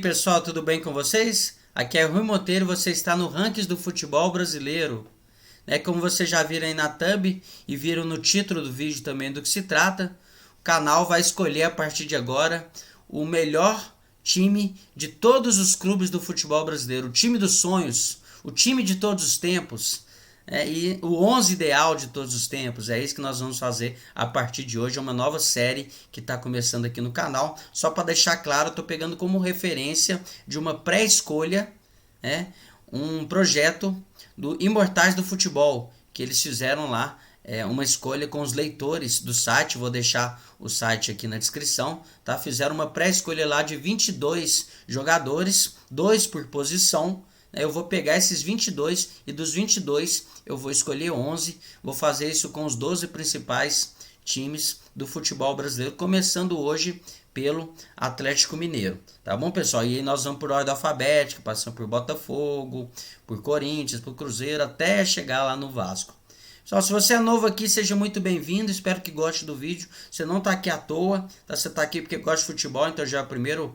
pessoal, tudo bem com vocês? Aqui é Rui Monteiro, você está no Rankings do Futebol Brasileiro. Como vocês já viram aí na thumb e viram no título do vídeo também do que se trata, o canal vai escolher a partir de agora o melhor time de todos os clubes do futebol brasileiro, o time dos sonhos, o time de todos os tempos. E o 11 ideal de todos os tempos, é isso que nós vamos fazer a partir de hoje. É uma nova série que está começando aqui no canal. Só para deixar claro, eu estou pegando como referência de uma pré-escolha, um projeto do Imortais do Futebol, que eles fizeram lá, uma escolha com os leitores do site. Vou deixar o site aqui na descrição, tá? Fizeram uma pré-escolha lá de 22 jogadores, 2 por posição. Eu vou pegar esses 22 e dos 22 eu vou escolher 11. Vou fazer isso com os 12 principais times do futebol brasileiro, começando hoje pelo Atlético Mineiro. Tá bom, pessoal? E aí nós vamos por ordem alfabética, passando por Botafogo, por Corinthians, por Cruzeiro, até chegar lá no Vasco. Pessoal, se você é novo aqui, seja muito bem-vindo, espero que goste do vídeo. Você não está aqui à toa, tá? Você está aqui porque gosta de futebol, então já é o primeiro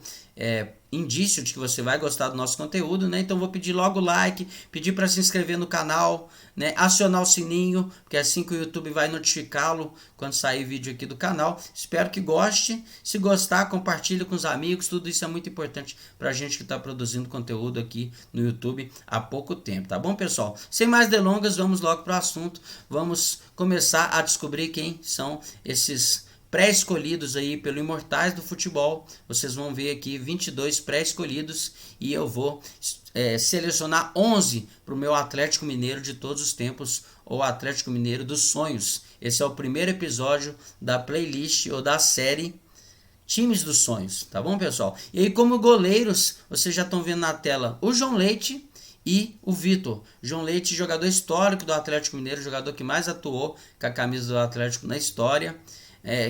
indício de que você vai gostar do nosso conteúdo, né? Então vou pedir logo o like, pedir para se inscrever no canal, né? Acionar o sininho, porque é assim que o YouTube vai notificá-lo quando sair vídeo aqui do canal. Espero que goste. Se gostar, compartilhe com os amigos, tudo isso é muito importante para a gente que está produzindo conteúdo aqui no YouTube há pouco tempo, tá bom, pessoal? Sem mais delongas, vamos logo para o assunto. Vamos começar a descobrir quem são esses pré-escolhidos aí pelo Imortais do Futebol. Vocês vão ver aqui 22 pré-escolhidos e eu vou selecionar 11 para o meu Atlético Mineiro de todos os tempos, ou Atlético Mineiro dos Sonhos. Esse é o primeiro episódio da playlist ou da série Times dos Sonhos, tá bom, pessoal? E aí, como goleiros, vocês já estão vendo na tela o João Leite e o Vitor. João Leite, jogador histórico do Atlético Mineiro, jogador que mais atuou com a camisa do Atlético na história,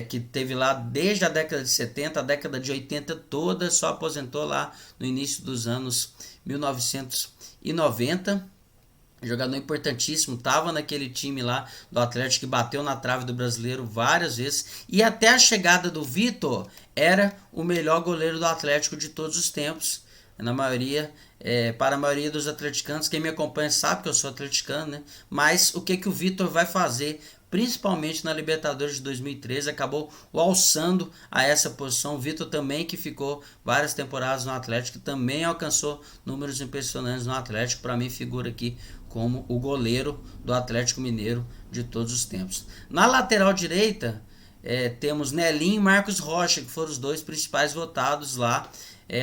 que teve lá desde a década de 70, a década de 80 toda, só aposentou lá no início dos anos 1990. Jogador importantíssimo, estava naquele time lá do Atlético que bateu na trave do Brasileiro várias vezes, e até a chegada do Vitor era o melhor goleiro do Atlético de todos os tempos. Na maioria, para a maioria dos atleticanos, quem me acompanha sabe que eu sou atleticano, né? Mas o que o Vitor vai fazer, principalmente na Libertadores de 2013, acabou o alçando a essa posição. O Vitor também, que ficou várias temporadas no Atlético, também alcançou números impressionantes no Atlético. Para mim, figura aqui como o goleiro do Atlético Mineiro de todos os tempos. Na lateral direita, temos Nelinho e Marcos Rocha, que foram os dois principais votados lá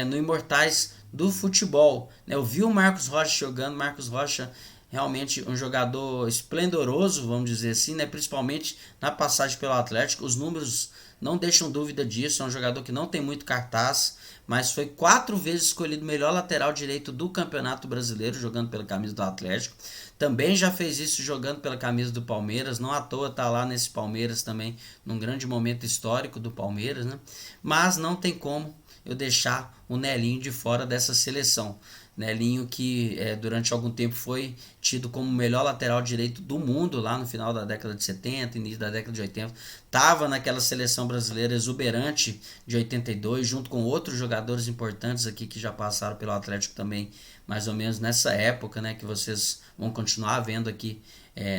no Imortais do Futebol. Eu vi o Marcos Rocha jogando. Marcos Rocha realmente um jogador esplendoroso, vamos dizer assim, né? Principalmente na passagem pelo Atlético. Os números não deixam dúvida disso. É um jogador que não tem muito cartaz, mas foi 4 vezes escolhido melhor lateral direito do Campeonato Brasileiro, jogando pela camisa do Atlético. Também já fez isso jogando pela camisa do Palmeiras. Não à toa tá lá nesse Palmeiras também, num grande momento histórico do Palmeiras, né? Mas não tem como eu deixar o Nelinho de fora dessa seleção. Nelinho que durante algum tempo foi tido como o melhor lateral direito do mundo lá no final da década de 70, início da década de 80. Estava naquela seleção brasileira exuberante de 82, junto com outros jogadores importantes aqui que já passaram pelo Atlético também, mais ou menos nessa época, né, que vocês vão continuar vendo aqui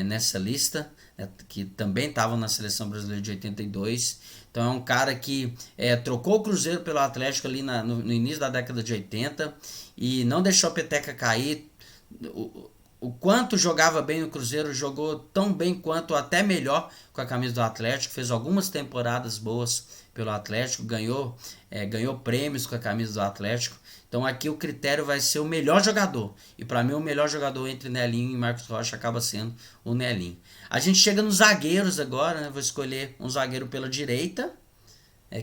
nessa lista, que também estavam na seleção brasileira de 82. Então é um cara que trocou o Cruzeiro pelo Atlético ali no início da década de 80 e não deixou a peteca cair. O quanto jogava bem no Cruzeiro, jogou tão bem quanto, até melhor com a camisa do Atlético. Fez algumas temporadas boas pelo Atlético, ganhou prêmios com a camisa do Atlético. Então aqui o critério vai ser o melhor jogador. E para mim o melhor jogador entre Nelinho e Marcos Rocha acaba sendo o Nelinho. A gente chega nos zagueiros agora, né? Vou escolher um zagueiro pela direita,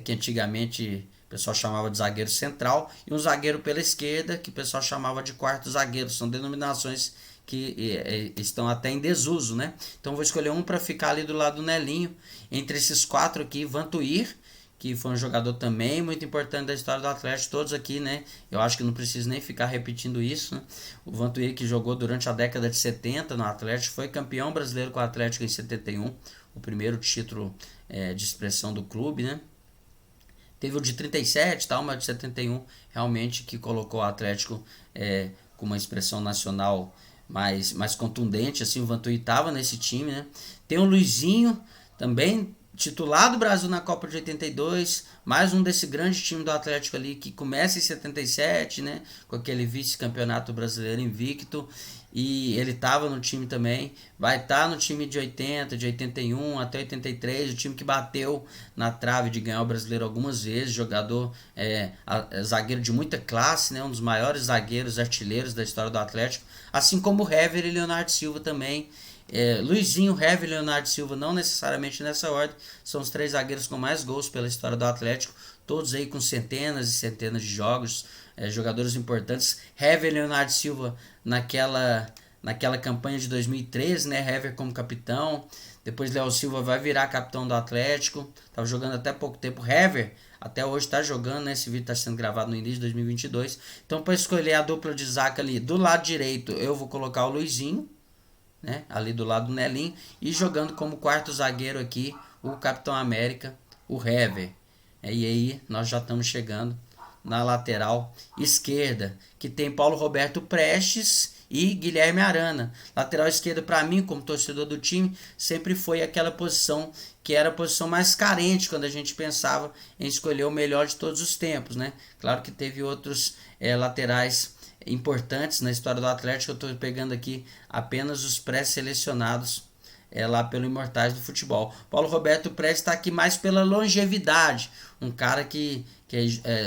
que antigamente o pessoal chamava de zagueiro central, e um zagueiro pela esquerda, que o pessoal chamava de quarto zagueiro. São denominações que estão até em desuso, né? Então vou escolher um para ficar ali do lado do Nelinho. Entre esses 4 aqui, Vantuir, que foi um jogador também muito importante da história do Atlético. Todos aqui, né? Eu acho que não preciso nem ficar repetindo isso, né? O Vantuir, que jogou durante a década de 70 no Atlético, foi campeão brasileiro com o Atlético em 71, o primeiro título de expressão do clube, né? Teve o de 37 e tal, mas o de 71 realmente que colocou o Atlético com uma expressão nacional mais contundente. Assim, o Vantuí estava nesse time, né? Tem o Luizinho, também titular do Brasil na Copa de 82, mais um desse grande time do Atlético ali que começa em 77, né, com aquele vice-campeonato brasileiro invicto, e ele estava no time também, vai estar no time de 80, de 81 até 83, o time que bateu na trave de ganhar o brasileiro algumas vezes, jogador zagueiro de muita classe, né, um dos maiores zagueiros artilheiros da história do Atlético, assim como o Hever e Leonardo Silva também. Luizinho, Hever e Leonardo Silva, não necessariamente nessa ordem, são os 3 zagueiros com mais gols pela história do Atlético, todos aí com centenas e centenas de jogos, jogadores importantes. Hever e Leonardo Silva naquela campanha de 2013, né? Hever como capitão, depois Léo Silva vai virar capitão do Atlético, estava jogando até pouco tempo. Hever até hoje está jogando, né? Esse vídeo está sendo gravado no início de 2022. Então, para escolher a dupla de zaga ali do lado direito, eu vou colocar o Luizinho, né, ali do lado do Nelinho, e jogando como quarto zagueiro aqui o Capitão América, o Hever. E aí nós já estamos chegando na lateral esquerda, que tem Paulo Roberto Prestes e Guilherme Arana. Lateral esquerda, para mim, como torcedor do time, sempre foi aquela posição que era a posição mais carente quando a gente pensava em escolher o melhor de todos os tempos, né? Claro que teve outros laterais importantes na história do Atlético. Eu estou pegando aqui apenas os pré-selecionados lá pelo Imortais do Futebol. Paulo Roberto Prestes está aqui mais pela longevidade, um cara que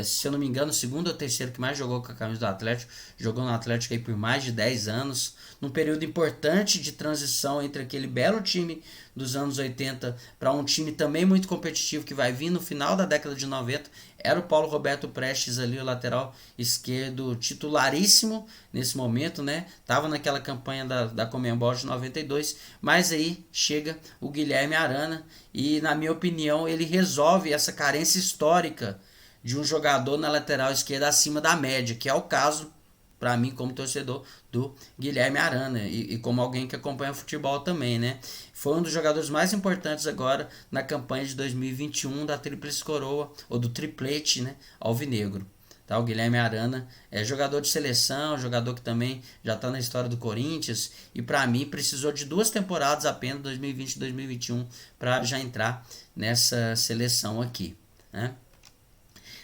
se eu não me engano, o segundo ou terceiro que mais jogou com a camisa do Atlético, jogou no Atlético aí por mais de 10 anos, num período importante de transição entre aquele belo time dos anos 80 para um time também muito competitivo que vai vir no final da década de 90, era o Paulo Roberto Prestes ali, o lateral esquerdo titularíssimo nesse momento, né? Tava naquela campanha da Conmebol de 92, mas aí chega o Guilherme Arana e, na minha opinião, ele resolve essa carência histórica de um jogador na lateral esquerda acima da média, que é o caso, para mim, como torcedor, do Guilherme Arana e como alguém que acompanha futebol também, né? Foi um dos jogadores mais importantes agora na campanha de 2021 da Tríplice Coroa, ou do triplete, né, alvinegro. Tá? O Guilherme Arana é jogador de seleção, jogador que também já está na história do Corinthians, e para mim precisou de 2 temporadas apenas, 2020 e 2021, para já entrar nessa seleção aqui, né?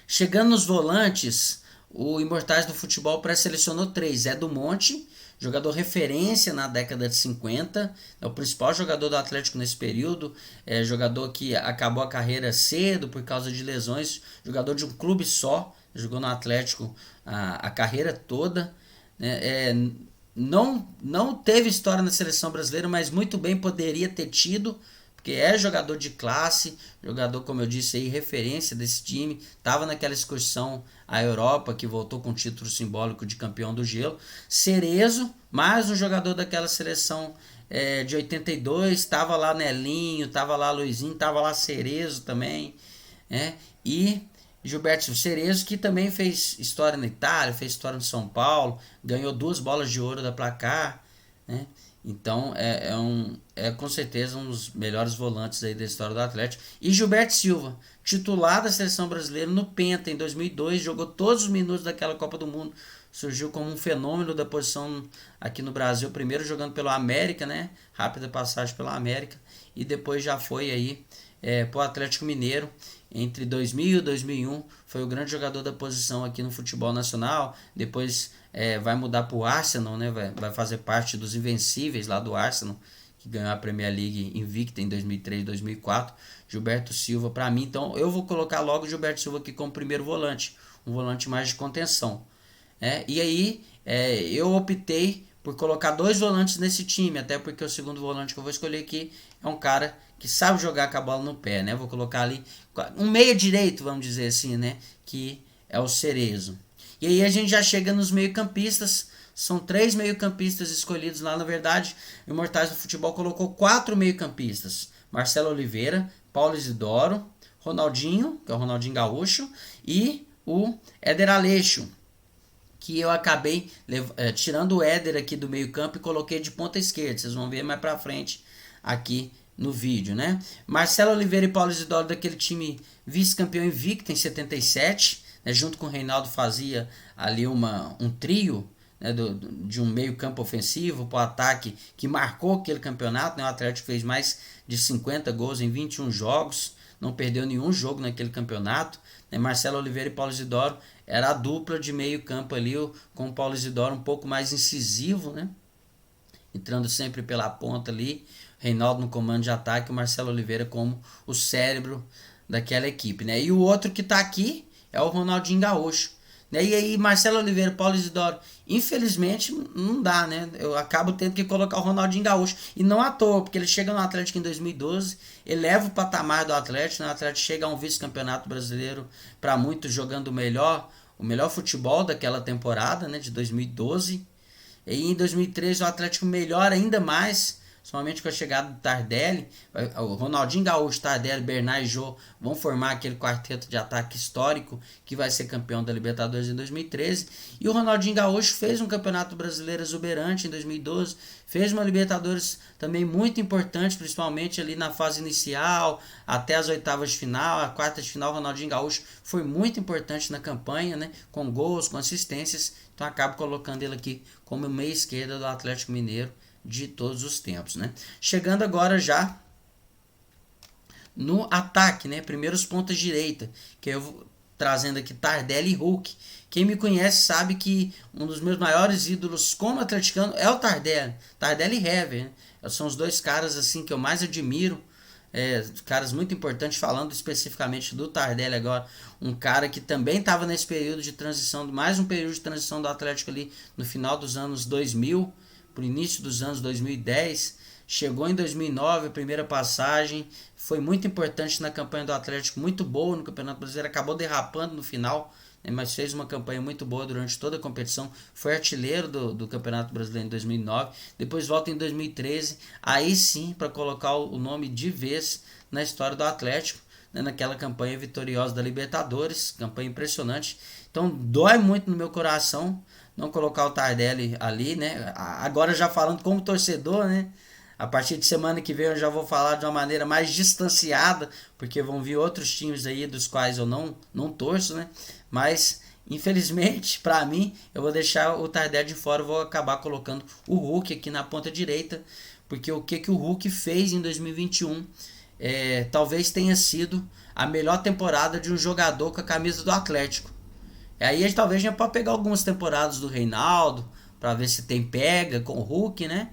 Chegando nos volantes, o Imortais do Futebol pré-selecionou 3. Zé do Monte, jogador referência na década de 50, é o principal jogador do Atlético nesse período, jogador que acabou a carreira cedo por causa de lesões, jogador de um clube só, jogou no Atlético a carreira toda, né? Não teve história na seleção brasileira, mas muito bem poderia ter tido, porque é jogador de classe, jogador, como eu disse aí, referência desse time, estava naquela excursão à Europa, que voltou com o título simbólico de campeão do gelo. Cerezo, mais um jogador daquela seleção de 82, estava lá Nelinho, estava lá Luizinho, estava lá Cerezo também, e Gilberto Cerezo, que também fez história na Itália, fez história no São Paulo, ganhou 2 bolas de ouro da Placar, né? Então é com certeza um dos melhores volantes aí da história do Atlético. E Gilberto Silva, titular da seleção brasileira no Penta em 2002, jogou todos os minutos daquela Copa do Mundo, surgiu como um fenômeno da posição aqui no Brasil, primeiro jogando pelo América, né? Rápida passagem pela América, e depois já foi aí para o Atlético Mineiro. Entre 2000 e 2001 foi o grande jogador da posição aqui no futebol nacional. Depois vai mudar para o Arsenal, né? Vai fazer parte dos Invencíveis lá do Arsenal, que ganhou a Premier League invicta em 2003 e 2004. Gilberto Silva para mim, então eu vou colocar logo o Gilberto Silva aqui como primeiro volante, um volante mais de contenção. E aí eu optei por colocar 2 volantes nesse time, até porque o segundo volante que eu vou escolher aqui é um cara que sabe jogar com a bola no pé, né? Vou colocar ali um meia direito, vamos dizer assim, né? Que é o Cerezo. E aí a gente já chega nos meio-campistas. São 3 meio-campistas escolhidos lá, na verdade. O Imortais do Futebol colocou 4 meio-campistas: Marcelo Oliveira, Paulo Isidoro, Ronaldinho, que é o Ronaldinho Gaúcho, e o Éder Aleixo, que eu acabei tirando o Éder aqui do meio campo e coloquei de ponta esquerda. Vocês vão ver mais pra frente aqui no vídeo, né? Marcelo Oliveira e Paulo Isidoro daquele time vice-campeão invicto em 77, né? Junto com o Reinaldo fazia ali um trio, né? De um meio campo ofensivo para o ataque que marcou aquele campeonato, né? O Atlético fez mais de 50 gols em 21 jogos, não perdeu nenhum jogo naquele campeonato, né? Marcelo Oliveira e Paulo Isidoro era a dupla de meio campo ali, com o Paulo Isidoro um pouco mais incisivo, né? Entrando sempre pela ponta ali, Reinaldo no comando de ataque, o Marcelo Oliveira como o cérebro daquela equipe, né? E o outro que tá aqui é o Ronaldinho Gaúcho, né? E aí Marcelo Oliveira, Paulo Isidoro, infelizmente não dá, né? Eu acabo tendo que colocar o Ronaldinho Gaúcho, e não à toa, porque ele chega no Atlético em 2012, eleva o patamar do Atlético, né? O Atlético chega a um vice-campeonato brasileiro, para muitos jogando o melhor futebol daquela temporada, né, de 2012. E em 2013 o Atlético melhora ainda mais, somente com a chegada do Tardelli. O Ronaldinho Gaúcho, Tardelli, Bernard e Jô vão formar aquele quarteto de ataque histórico que vai ser campeão da Libertadores em 2013. E o Ronaldinho Gaúcho fez um campeonato brasileiro exuberante em 2012, fez uma Libertadores também muito importante, principalmente ali na fase inicial, até as oitavas de final, a quarta de final. O Ronaldinho Gaúcho foi muito importante na campanha, né? Com gols, com assistências. Então acabo colocando ele aqui como meia esquerda do Atlético Mineiro de todos os tempos, né? Chegando agora já no ataque, né? Primeiro os pontas direita, que eu vou trazendo aqui Tardelli e Hulk. Quem me conhece sabe que um dos meus maiores ídolos como atleticano é o Tardelli. Tardelli e Hever, né? São os dois caras assim que eu mais admiro. Caras muito importantes, falando especificamente do Tardelli agora, um cara que também estava nesse período de transição, mais um período de transição do Atlético ali no final dos anos 2000, pro início dos anos 2010, chegou em 2009, a primeira passagem, foi muito importante na campanha do Atlético, muito boa no Campeonato Brasileiro, acabou derrapando no final, né, mas fez uma campanha muito boa durante toda a competição, foi artilheiro do Campeonato Brasileiro em 2009, depois volta em 2013, aí sim para colocar o nome de vez na história do Atlético, né, naquela campanha vitoriosa da Libertadores, campanha impressionante. Então dói muito no meu coração não colocar o Tardelli ali, né? Agora já falando como torcedor, né? A partir de semana que vem eu já vou falar de uma maneira mais distanciada, porque vão vir outros times aí dos quais eu não torço, né? Mas infelizmente, para mim, eu vou deixar o Tardelli de fora, eu vou acabar colocando o Hulk aqui na ponta direita, porque o que o Hulk fez em 2021 talvez tenha sido a melhor temporada de um jogador com a camisa do Atlético. Aí a gente talvez já pode pegar algumas temporadas do Reinaldo, para ver se tem pega com o Hulk, né?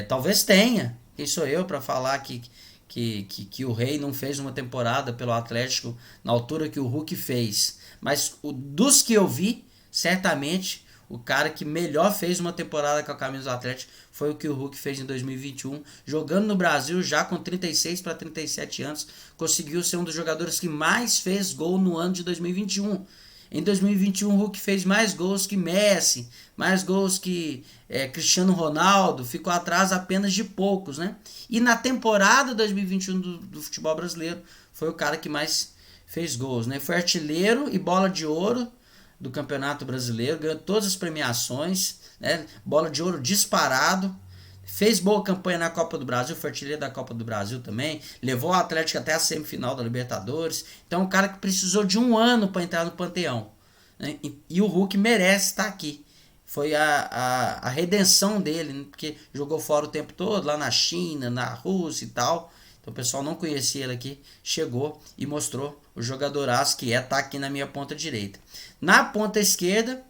Talvez tenha. Quem sou eu para falar que o Rei não fez uma temporada pelo Atlético na altura que o Hulk fez? Mas dos que eu vi, certamente o cara que melhor fez uma temporada com a camisa do Atlético foi o que o Hulk fez em 2021, jogando no Brasil já com 36 para 37 anos, conseguiu ser um dos jogadores que mais fez gol no ano de 2021. Em 2021 o Hulk fez mais gols que Messi, mais gols que Cristiano Ronaldo, ficou atrás apenas de poucos, né? E na temporada 2021 do futebol brasileiro foi o cara que mais fez gols, né? Foi artilheiro e bola de ouro do Campeonato Brasileiro, ganhou todas as premiações, né? Bola de ouro disparado, fez boa campanha na Copa do Brasil, foi artilheiro da Copa do Brasil também, levou o Atlético até a semifinal da Libertadores. Então é um cara que precisou de um ano para entrar no Panteão, né? E o Hulk merece estar aqui. Foi a redenção dele, né? Porque jogou fora o tempo todo, lá na China, na Rússia e tal. Então o pessoal não conhecia ele aqui, chegou e mostrou o jogadoraço que tá aqui na minha ponta direita. Na ponta esquerda,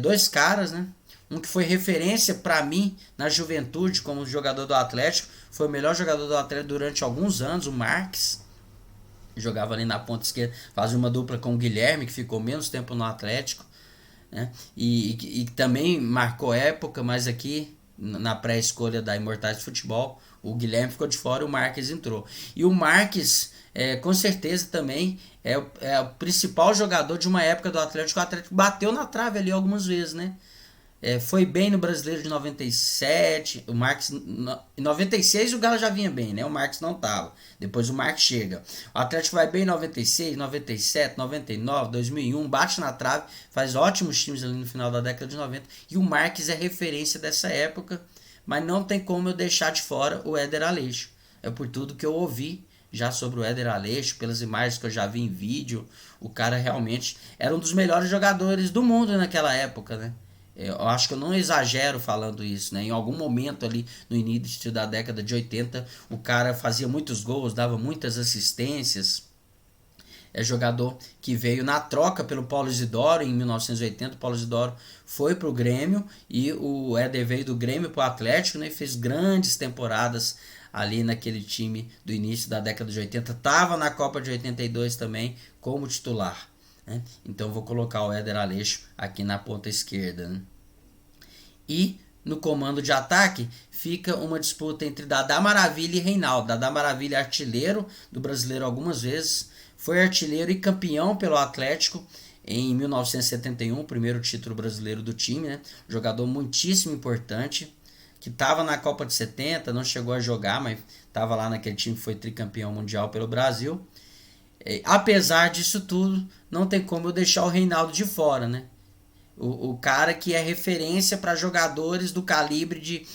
dois caras, né? Um que foi referência para mim na juventude como jogador do Atlético, foi o melhor jogador do Atlético durante alguns anos, o Marques. Jogava ali na ponta esquerda, fazia uma dupla com o Guilherme, que ficou menos tempo no Atlético, né? E também marcou época, mas aqui na pré-escolha da Imortais do Futebol, o Guilherme ficou de fora e o Marques entrou. E o Marques, com certeza também é o principal jogador de uma época do Atlético. O Atlético bateu na trave ali algumas vezes, né? Foi bem no Brasileiro de 97, o Marques em 96 o Galo já vinha bem, né? O Marques não tava. Depois o Marques chega. O Atlético vai bem em 96, 97, 99, 2001, bate na trave, faz ótimos times ali no final da década de 90, e o Marques é referência dessa época, mas não tem como eu deixar de fora o Éder Aleixo, é por tudo que eu ouvi já sobre o Éder Aleixo, pelas imagens que eu já vi em vídeo. O cara realmente era um dos melhores jogadores do mundo naquela época, né? Eu acho que eu não exagero falando isso, né? Em algum momento ali no início da década de 80, o cara fazia muitos gols, dava muitas assistências. É jogador que veio na troca pelo Paulo Isidoro em 1980. O Paulo Isidoro foi para o Grêmio e o Éder veio do Grêmio para o Atlético, né? E fez grandes temporadas ali naquele time do início da década de 80. Estava na Copa de 82 também como titular, né? Então vou colocar o Éder Aleixo aqui na ponta esquerda, né? E no comando de ataque fica uma disputa entre Dadá Maravilha e Reinaldo. Dadá Maravilha, artilheiro do Brasileiro algumas vezes, foi artilheiro e campeão pelo Atlético em 1971, o primeiro título brasileiro do time, né? Jogador muitíssimo importante, que estava na Copa de 70, não chegou a jogar, mas estava lá naquele time que foi tricampeão mundial pelo Brasil. Apesar disso tudo, não tem como eu deixar o Reinaldo de fora, né? O cara que é referência para jogadores do calibre de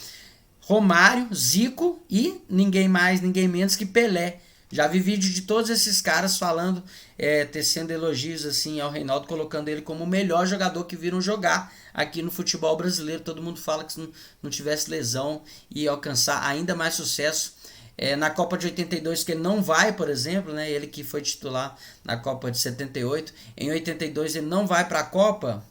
Romário, Zico e ninguém mais, ninguém menos que Pelé. Já vi vídeo de todos esses caras falando, tecendo elogios assim ao Reinaldo, colocando ele como o melhor jogador que viram jogar aqui no futebol brasileiro. Todo mundo fala que se não tivesse lesão ia alcançar ainda mais sucesso. Na Copa de 82, que ele não vai, por exemplo, né? Ele que foi titular na Copa de 78. Em 82 ele não vai para a Copa.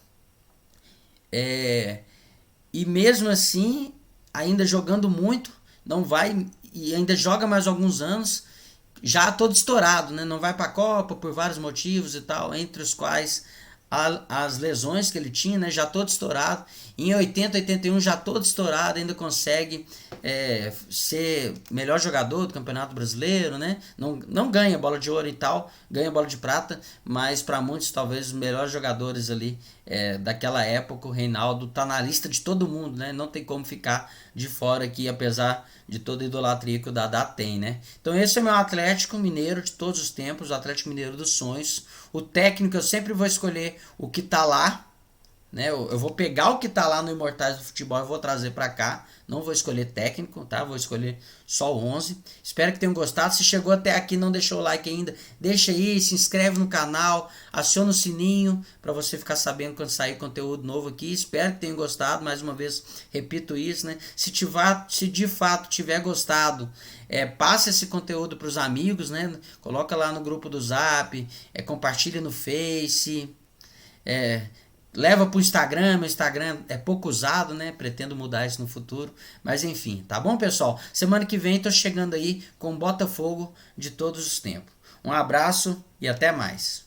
E mesmo assim, ainda jogando muito, não vai e ainda joga mais alguns anos, já todo estourado, né? Não vai para a Copa por vários motivos e tal, entre os quais as lesões que ele tinha, né? Já todo estourado. Em 80, 81 já todo estourado, ainda consegue ser melhor jogador do Campeonato Brasileiro, né? Não ganha bola de ouro e tal, ganha bola de prata, mas para muitos talvez os melhores jogadores ali daquela época, o Reinaldo tá na lista de todo mundo, né? Não tem como ficar de fora aqui, apesar de toda a idolatria que o Dadá tem, né? Então esse é meu Atlético Mineiro de todos os tempos, o Atlético Mineiro dos sonhos. O técnico eu sempre vou escolher o que tá lá, né? Eu vou pegar o que tá lá no Imortais do Futebol e vou trazer para cá. Não vou escolher técnico, tá? Vou escolher só o 11. Espero que tenham gostado. Se chegou até aqui e não deixou o like ainda, deixa aí, se inscreve no canal, aciona o sininho para você ficar sabendo quando sair conteúdo novo aqui. Espero que tenham gostado. Mais uma vez, repito isso, né? Se de fato tiver gostado, passa esse conteúdo para os amigos, né? Coloca lá no grupo do Zap, compartilha no Face, leva pro Instagram. Meu Instagram é pouco usado, né? Pretendo mudar isso no futuro. Mas enfim, tá bom, pessoal? Semana que vem tô chegando aí com o Botafogo de todos os tempos. Um abraço e até mais.